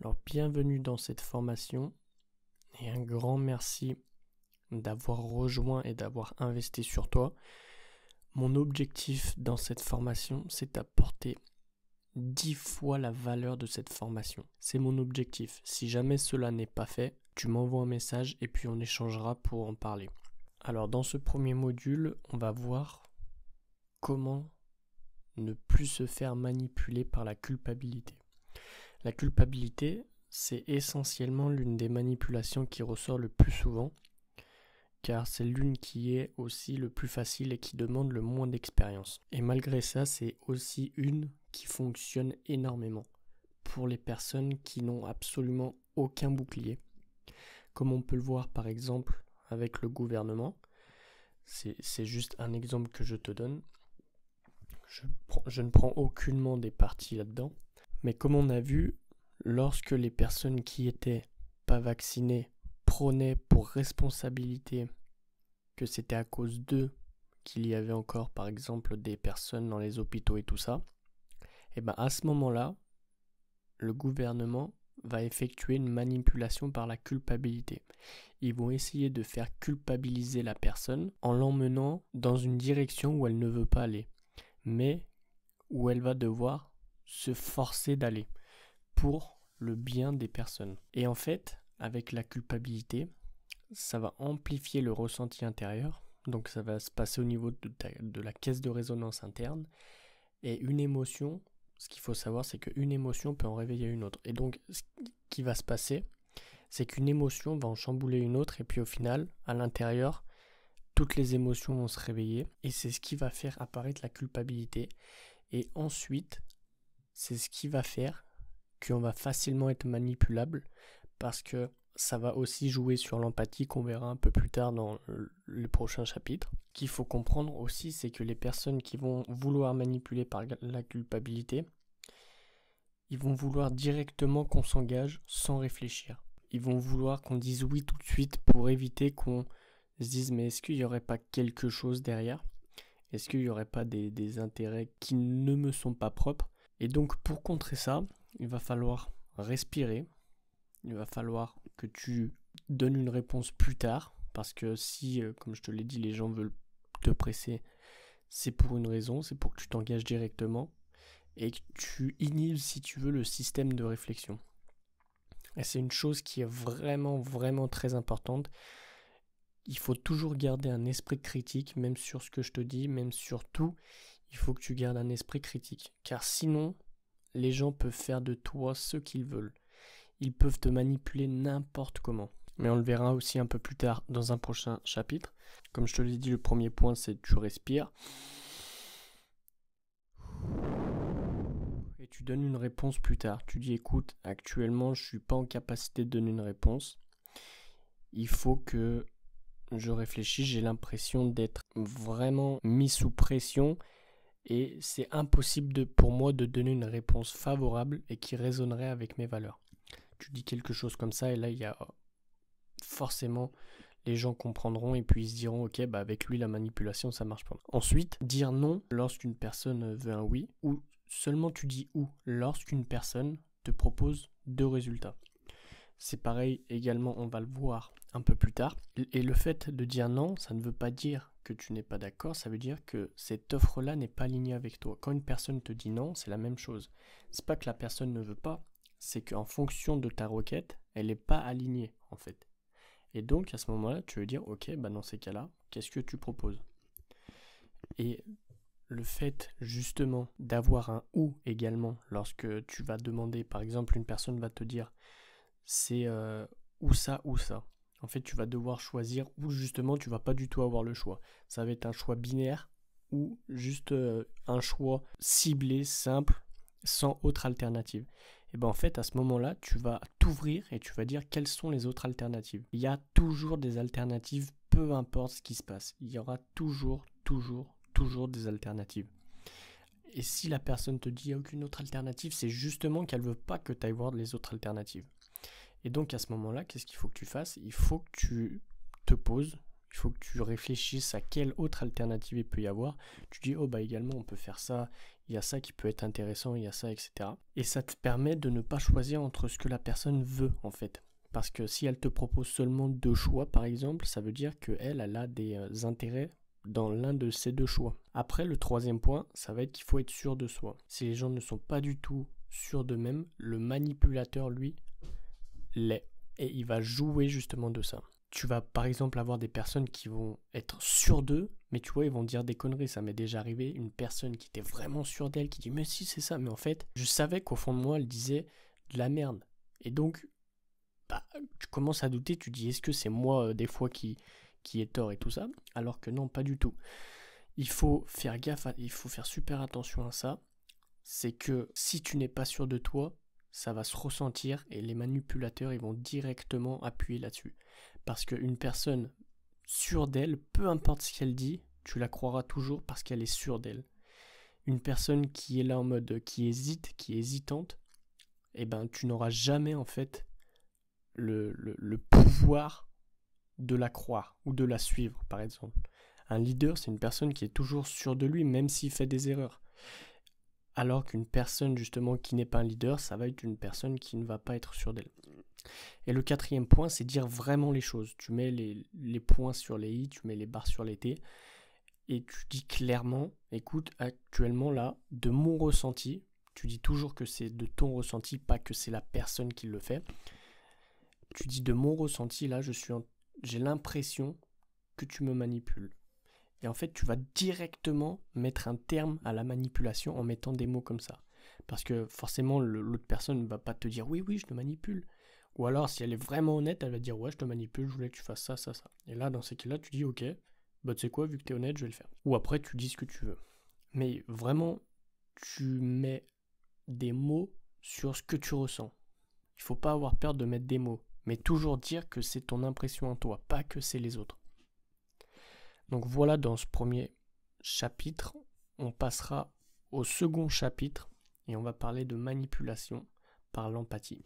Alors bienvenue dans cette formation et un grand merci d'avoir rejoint et d'avoir investi sur toi. Mon objectif dans cette formation, c'est d'apporter 10 fois la valeur de cette formation. C'est mon objectif. Si jamais cela n'est pas fait, tu m'envoies un message et puis on échangera pour en parler. Alors dans ce premier module, on va voir comment ne plus se faire manipuler par la culpabilité. La culpabilité, c'est essentiellement l'une des manipulations qui ressort le plus souvent, car c'est l'une qui est aussi le plus facile et qui demande le moins d'expérience. Et malgré ça, c'est aussi une qui fonctionne énormément pour les personnes qui n'ont absolument aucun bouclier. Comme on peut le voir par exemple avec le gouvernement, c'est juste un exemple que je te donne. Je ne prends aucunement des partis là-dedans. Mais comme on a vu, lorsque les personnes qui étaient pas vaccinées prônaient pour responsabilité que c'était à cause d'eux qu'il y avait encore par exemple des personnes dans les hôpitaux et tout ça, et bien à ce moment-là, le gouvernement va effectuer une manipulation par la culpabilité. Ils vont essayer de faire culpabiliser la personne en l'emmenant dans une direction où elle ne veut pas aller, mais où elle va devoir se forcer d'aller pour le bien des personnes. Et en fait, avec la culpabilité, ça va amplifier le ressenti intérieur. Donc ça va se passer au niveau de la caisse de résonance interne. Et une émotion, ce qu'il faut savoir, c'est qu'une émotion peut en réveiller une autre. Et donc, ce qui va se passer, c'est qu'une émotion va en chambouler une autre. Et puis au final, à l'intérieur, toutes les émotions vont se réveiller. Et c'est ce qui va faire apparaître la culpabilité. Et ensuite, c'est ce qui va faire qu'on va facilement être manipulable parce que ça va aussi jouer sur l'empathie qu'on verra un peu plus tard dans le prochain chapitre. Ce qu'il faut comprendre aussi, c'est que les personnes qui vont vouloir manipuler par la culpabilité, ils vont vouloir directement qu'on s'engage sans réfléchir. Ils vont vouloir qu'on dise oui tout de suite pour éviter qu'on se dise mais est-ce qu'il n'y aurait pas quelque chose derrière ? Est-ce qu'il n'y aurait pas des intérêts qui ne me sont pas propres ? Et donc pour contrer ça, il va falloir respirer. Il va falloir que tu donnes une réponse plus tard. Parce que si, comme je te l'ai dit, les gens veulent te presser, c'est pour une raison, c'est pour que tu t'engages directement. Et que tu inhibes, si tu veux, le système de réflexion. Et c'est une chose qui est vraiment, vraiment très importante. Il faut toujours garder un esprit critique, même sur ce que je te dis, même sur tout. Il faut que tu gardes un esprit critique. Car sinon, les gens peuvent faire de toi ce qu'ils veulent. Ils peuvent te manipuler n'importe comment. Mais on le verra aussi un peu plus tard dans un prochain chapitre. Comme je te l'ai dit, le premier point, c'est que tu respires. Et tu donnes une réponse plus tard. Tu dis, écoute, actuellement, je ne suis pas en capacité de donner une réponse. Il faut que je réfléchis, j'ai l'impression d'être vraiment mis sous pression et c'est impossible pour moi de donner une réponse favorable et qui résonnerait avec mes valeurs. Tu dis quelque chose comme ça et là, il y a forcément, les gens comprendront et puis ils se diront, ok, bah avec lui, la manipulation, ça marche pas. Ensuite, dire non lorsqu'une personne veut un oui ou seulement tu dis ou lorsqu'une personne te propose deux résultats. C'est pareil également, on va le voir un peu plus tard. Et le fait de dire non, ça ne veut pas dire que tu n'es pas d'accord, ça veut dire que cette offre-là n'est pas alignée avec toi. Quand une personne te dit non, c'est la même chose. C'est pas que la personne ne veut pas, c'est qu'en fonction de ta requête, elle n'est pas alignée en fait. Et donc à ce moment-là, tu veux dire, ok, bah dans ces cas-là, qu'est-ce que tu proposes ? Et le fait justement d'avoir un ou également, lorsque tu vas demander, par exemple, une personne va te dire, c'est ou ça ou ça. En fait, tu vas devoir choisir ou justement, tu vas pas du tout avoir le choix. Ça va être un choix binaire ou juste un choix ciblé, simple, sans autre alternative. Et bien en fait, à ce moment-là, tu vas t'ouvrir et tu vas dire quelles sont les autres alternatives. Il y a toujours des alternatives, peu importe ce qui se passe. Il y aura toujours des alternatives. Et si la personne te dit qu'il n'y a aucune autre alternative, c'est justement qu'elle ne veut pas que tu ailles voir les autres alternatives. Et donc à ce moment-là, qu'est-ce qu'il faut que tu fasses ? Il faut que tu te poses, Il faut que tu réfléchisses à quelle autre alternative il peut y avoir. Tu dis, oh bah également on peut faire ça, il y a ça qui peut être intéressant, il y a ça, etc. Et ça te permet de ne pas choisir entre ce que la personne veut en fait. Parce que si elle te propose seulement 2 choix par exemple, ça veut dire qu'elle a des intérêts dans l'un de ces 2 choix. Après, le 3e point, ça va être qu'il faut être sûr de soi. Si les gens ne sont pas du tout sûrs d'eux-mêmes, le manipulateur, lui, l'est. Et il va jouer justement de ça. Tu vas par exemple avoir des personnes qui vont être sûres d'eux, mais tu vois, ils vont dire des conneries. Ça m'est déjà arrivé, une personne qui était vraiment sûre d'elle, qui dit « mais si, c'est ça ». Mais en fait, je savais qu'au fond de moi, elle disait de la merde. Et donc, tu commences à douter, tu dis « est-ce que c'est moi, des fois, qui ai tort et tout ça ?» Alors que non, pas du tout. Il faut faire gaffe, il faut faire super attention à ça. C'est que si tu n'es pas sûr de toi, ça va se ressentir et les manipulateurs, ils vont directement appuyer là-dessus. Parce qu'une personne sûre d'elle, peu importe ce qu'elle dit, tu la croiras toujours parce qu'elle est sûre d'elle. Une personne qui est là en mode, qui hésite, qui est hésitante, eh ben tu n'auras jamais en fait le pouvoir de la croire ou de la suivre, par exemple. Un leader, c'est une personne qui est toujours sûre de lui, même s'il fait des erreurs. Alors qu'une personne justement qui n'est pas un leader, ça va être une personne qui ne va pas être sûre d'elle. Et le 4e point, c'est dire vraiment les choses. Tu mets les points sur les i, tu mets les barres sur les t, et tu dis clairement, écoute, actuellement là, de mon ressenti, tu dis toujours que c'est de ton ressenti, pas que c'est la personne qui le fait. Tu dis de mon ressenti, là, j'ai l'impression que tu me manipules. Et en fait, tu vas directement mettre un terme à la manipulation en mettant des mots comme ça. Parce que forcément, l'autre personne ne va pas te dire « oui, je te manipule ». Ou alors, si elle est vraiment honnête, elle va dire « ouais, je te manipule, je voulais que tu fasses ça, ça, ça ». Et là, dans ces cas-là, tu dis « ok, bah tu sais quoi, vu que tu es honnête, je vais le faire ». Ou après, tu dis ce que tu veux. Mais vraiment, tu mets des mots sur ce que tu ressens. Il ne faut pas avoir peur de mettre des mots, mais toujours dire que c'est ton impression en toi, pas que c'est les autres. Donc voilà, dans ce premier chapitre, on passera au second chapitre et on va parler de manipulation par l'empathie.